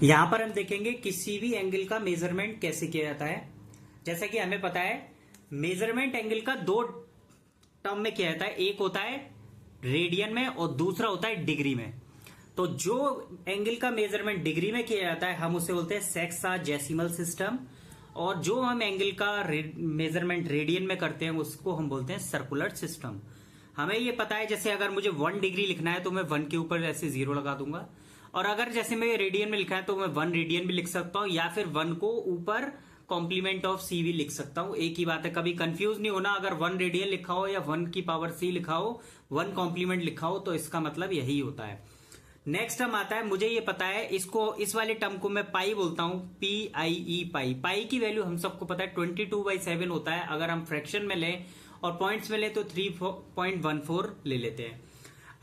यहां पर हम देखेंगे किसी भी एंगल का मेजरमेंट कैसे किया जाता है। जैसा कि हमें पता है मेजरमेंट एंगल का दो टर्म में किया जाता है, एक होता है रेडियन में और दूसरा होता है डिग्री में। तो जो एंगल का मेजरमेंट डिग्री में किया जाता है हम उसे बोलते हैं सेक्साजेसिमल सिस्टम, और जो हम एंगल का मेजरमेंट रेडियन में करते हैं उसको हम बोलते हैं सर्कुलर सिस्टम। हमें ये पता है जैसे अगर मुझे 1 डिग्री लिखना है तो मैं 1 के ऊपर ऐसे 0 लगा दूंगा, और अगर जैसे मैं रेडियन में लिखा है तो मैं 1 रेडियन भी लिख सकता हूं या फिर 1 को ऊपर कॉम्प्लीमेंट ऑफ सी भी लिख सकता हूं। एक ही बात है, कभी कंफ्यूज नहीं होना। अगर 1 रेडियन लिखा हो या 1 की पावर सी लिखा हो, 1 कॉम्प्लीमेंट लिखा हो, तो इसका मतलब यही होता है। नेक्स्ट टर्म आता है, मुझे ये पता है इसको, इस वाले टर्म को मैं पाई बोलता हूं, PIE पाई। पाई की वैल्यू हम सबको पता है 22/7 होता है। अगर हम फ्रैक्शन में लें और पॉइंट्स में लें तो 3.14 ले लेते हैं।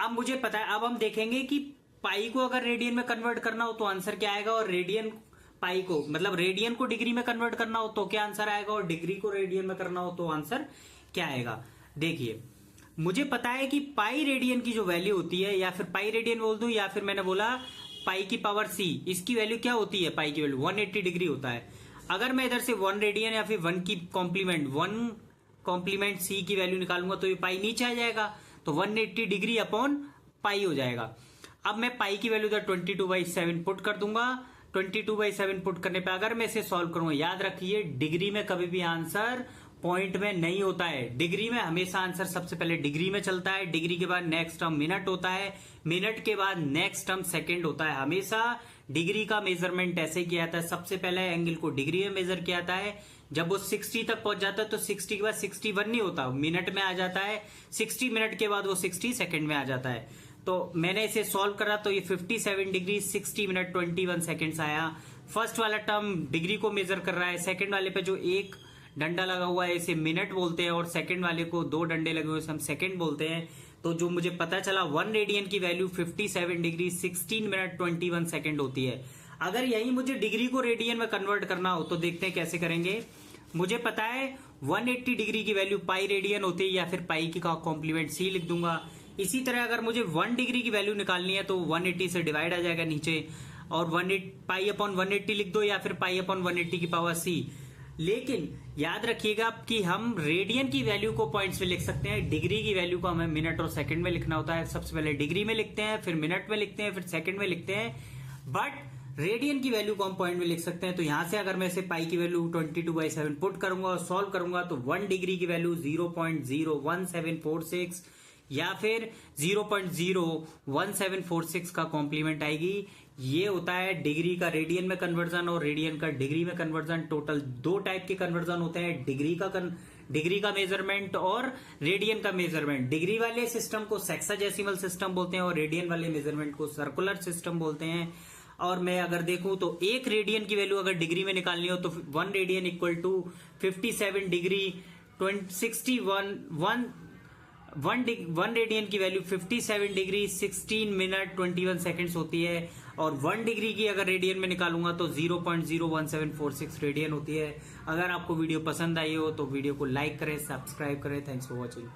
अब मुझे पता है, अब हम देखेंगे कि पाई को अगर रेडियन में कन्वर्ट करना हो तो आंसर क्या आएगा, और रेडियन पाई को मतलब रेडियन को डिग्री में कन्वर्ट करना हो तो क्या आंसर आएगा, और डिग्री को रेडियन में करना हो तो आंसर क्या आएगा। देखिए मुझे पता है कि पाई रेडियन की जो वैल्यू होती है, या फिर पाई रेडियन बोल दूं या फिर मैंने बोला पाई की पावर सी, इसकी वैल्यू क्या होती है, पाई की वैल्यू 180 डिग्री होता है। अगर मैं इधर से 1 रेडियन या फिर 1 की कॉम्प्लीमेंट 1 कॉम्प्लीमेंट सी की वैल्यू निकालूंगा तो ये पाई नीचे आ जाएगा, तो 180 डिग्री अपॉन पाई हो जाएगा। अब मैं पाई की वैल्यू 22/7 पुट कर दूंगा। 22/7 पुट करने पे अगर मैं इसे सॉल्व करूंगा, याद रखिए डिग्री में कभी भी आंसर पॉइंट में नहीं होता है। डिग्री में हमेशा आंसर सबसे पहले डिग्री में चलता है, डिग्री के बाद नेक्स्ट टर्म मिनट होता है, मिनट के बाद नेक्स्ट टर्म सेकंड होता है। हमेशा डिग्री का मेजरमेंट ऐसे किया जाता है, सबसे पहले एंगल को डिग्री में मेजर किया जाता है। जब वो 60 तक पहुंच जाता है तो 60 के बाद 61 नहीं होता, मिनट में आ जाता है। 60 मिनट के बाद वो 60 सेकंड में आ जाता है। तो मैंने इसे सॉल्व करा तो ये 57 डिग्री 60 मिनट 21 सेकेंड्स आया। फर्स्ट वाला टर्म डिग्री को मेजर कर रहा है, सेकंड वाले पे जो एक डंडा लगा हुआ है इसे मिनट बोलते हैं, और सेकंड वाले को 2 डंडे लगे हुए हम सेकंड बोलते हैं। तो जो मुझे पता चला 1 रेडियन की वैल्यू 57 डिग्री 16 मिनट 21 सेकंड होती है। अगर यही मुझे डिग्री को रेडियन में कन्वर्ट करना हो तो देखते हैं कैसे करेंगे। मुझे पता है 180 डिग्री की वैल्यू पाई रेडियन होती है, या फिर पाई की कॉम्प्लीमेंट सी लिख दूंगा। इसी तरह अगर मुझे 1 डिग्री की वैल्यू निकालनी है तो 180 से डिवाइड आ जाएगा नीचे, और पाई अपॉन 180 लिख दो, या फिर पाई अपॉन 180 की पावर सी। लेकिन याद रखिएगा कि हम रेडियन की वैल्यू को पॉइंट्स में लिख सकते हैं, डिग्री की वैल्यू को हमें मिनट और सेकंड में लिखना होता है। सबसे पहले डिग्री में लिखते हैं, फिर मिनट में लिखते हैं, फिर सेकंड में लिखते हैं, बट रेडियन की वैल्यू को हम पॉइंट में लिख सकते हैं। तो यहां से अगर मैं इसे पाई की वैल्यू 22/7 पुट करूंगा और सॉल्व करूंगा तो 1 डिग्री की वैल्यू 0.01746 या फिर 0.01746 का कॉम्प्लीमेंट आएगी। ये होता है डिग्री का रेडियन में कन्वर्जन और रेडियन का डिग्री में कन्वर्जन। टोटल 2 टाइप के कन्वर्जन होते हैं, डिग्री का मेजरमेंट और रेडियन का मेजरमेंट। डिग्री वाले सिस्टम को सेक्साजेसिमल सिस्टम बोलते हैं और रेडियन वाले मेजरमेंट को सर्कुलर सिस्टम बोलते हैं। और मैं अगर देखूं तो 1 रेडियन की वैल्यू अगर डिग्री में निकालनी हो तो 1 radian equal to 57 degree 1 radian की वैल्यू 57 डिग्री 16 मिनट 21 सेकेंड्स होती है, और 1 डिग्री की अगर रेडियन में निकालूंगा तो 0.01746 रेडियन होती है। अगर आपको वीडियो पसंद आई हो तो वीडियो को लाइक करें, सब्सक्राइब करें। Thanks for watching.